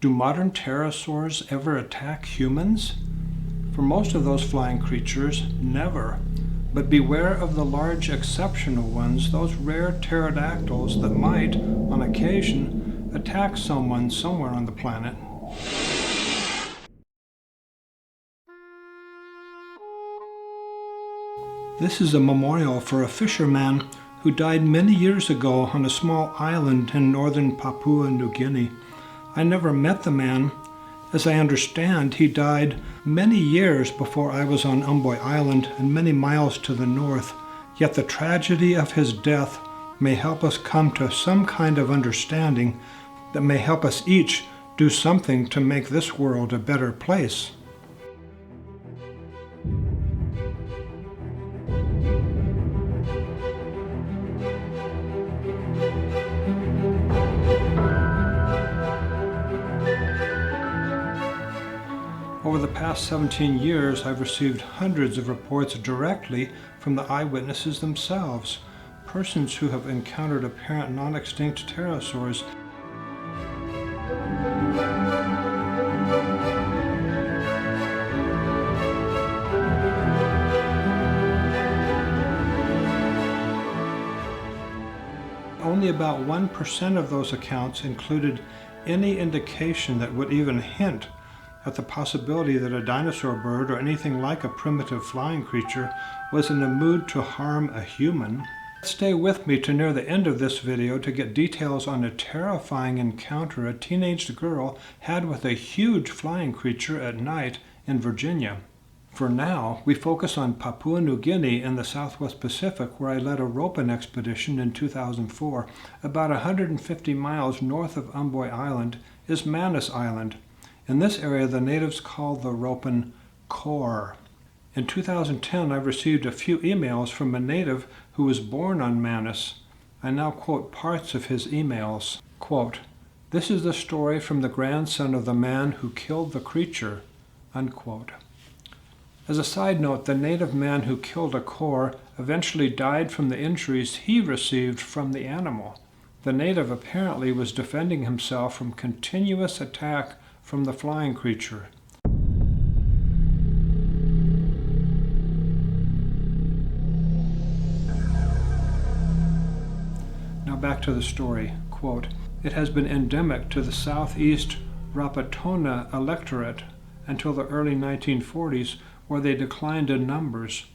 Do modern pterosaurs ever attack humans? For most of those flying creatures, never. But beware of the large exceptional ones, those rare pterodactyls that might, on occasion, attack someone somewhere on the planet. This is a memorial for a fisherman who died many years ago on a small island in northern Papua New Guinea. I never met the man. As I understand, he died many years before I was on Umboi Island and many miles to the north. Yet the tragedy of his death may help us come to some kind of understanding that may help us each do something to make this world a better place. Over the past 17 years, I've received hundreds of reports directly from the eyewitnesses themselves, persons who have encountered apparent non-extinct pterosaurs. Only about 1% of those accounts included any indication that would even hint at the possibility that a dinosaur bird or anything like a primitive flying creature was in a mood to harm a human. Stay with me to near the end of this video to get details on a terrifying encounter a teenage girl had with a huge flying creature at night in Virginia. For now, we focus on Papua New Guinea in the Southwest Pacific, where I led a Ropen expedition in 2004. About 150 miles north of Umboi Island is Manus Island. In this area, the natives call the Ropen core. In 2010, I received a few emails from a native who was born on Manus. I now quote parts of his emails. Quote, "This is the story from the grandson of the man who killed the creature." Unquote. As a side note, the native man who killed a core eventually died from the injuries he received from the animal. The native apparently was defending himself from continuous attack from the flying creature. Now back to the story. Quote, "It has been endemic to the southeast Rapatona electorate until the early 1940s, where they declined in numbers.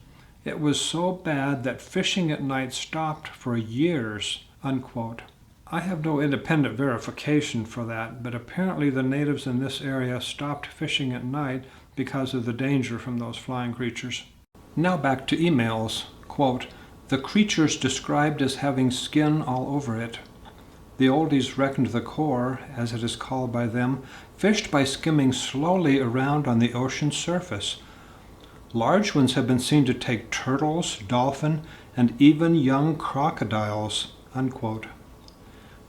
It was so bad that fishing at night stopped for years." Unquote. I have no independent verification for that, but apparently the natives in this area stopped fishing at night because of the danger from those flying creatures. Now back to emails. Quote, "The creatures described as having skin all over it. The oldies reckoned the core, as it is called by them, fished by skimming slowly around on the ocean surface. Large ones have been seen to take turtles, dolphin, and even young crocodiles." Unquote.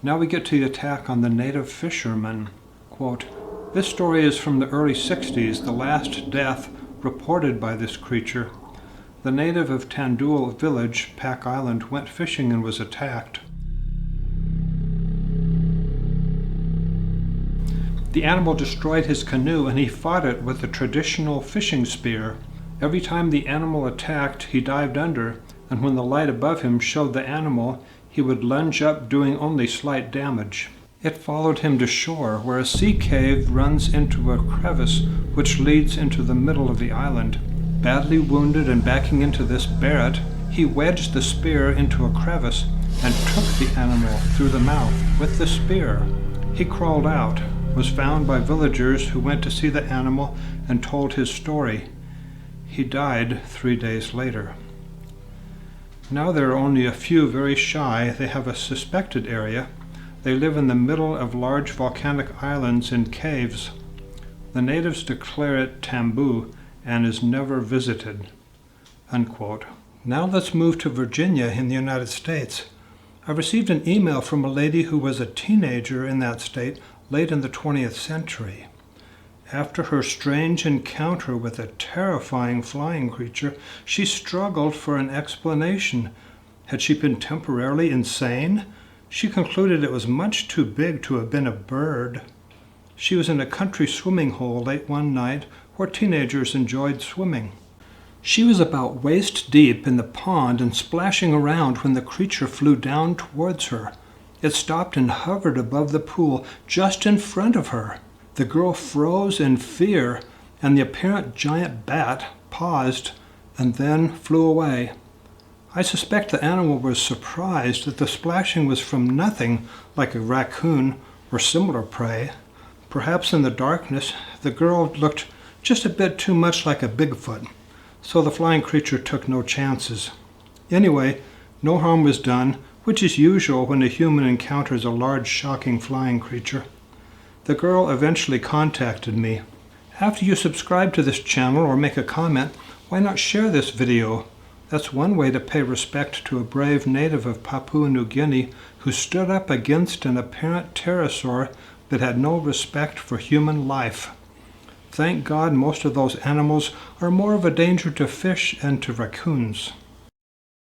Now we get to the attack on the native fisherman. Quote, "This story is from the early 60s, the last death reported by this creature. The native of Tandul village, Pack Island, went fishing and was attacked. The animal destroyed his canoe and he fought it with a traditional fishing spear. Every time the animal attacked, he dived under, and when the light above him showed the animal, he would lunge up, doing only slight damage. It followed him to shore, where a sea cave runs into a crevice which leads into the middle of the island. Badly wounded and backing into this barret, he wedged the spear into a crevice and took the animal through the mouth with the spear. He crawled out, was found by villagers who went to see the animal and told his story. He died 3 days later. Now there are only a few very shy. They have a suspected area. They live in the middle of large volcanic islands in caves. The natives declare it taboo and is never visited." Unquote. Now let's move to Virginia in the United States. I received an email from a lady who was a teenager in that state late in the 20th century. After her strange encounter with a terrifying flying creature, she struggled for an explanation. Had she been temporarily insane? She concluded it was much too big to have been a bird. She was in a country swimming hole late one night where teenagers enjoyed swimming. She was about waist deep in the pond and splashing around when the creature flew down towards her. It stopped and hovered above the pool just in front of her. The girl froze in fear, and the apparent giant bat paused and then flew away. I suspect the animal was surprised that the splashing was from nothing like a raccoon or similar prey. Perhaps in the darkness, the girl looked just a bit too much like a Bigfoot, so the flying creature took no chances. Anyway, no harm was done, which is usual when a human encounters a large, shocking flying creature. The girl eventually contacted me. After you subscribe to this channel or make a comment, why not share this video? That's one way to pay respect to a brave native of Papua New Guinea who stood up against an apparent pterosaur that had no respect for human life. Thank God most of those animals are more of a danger to fish and to raccoons.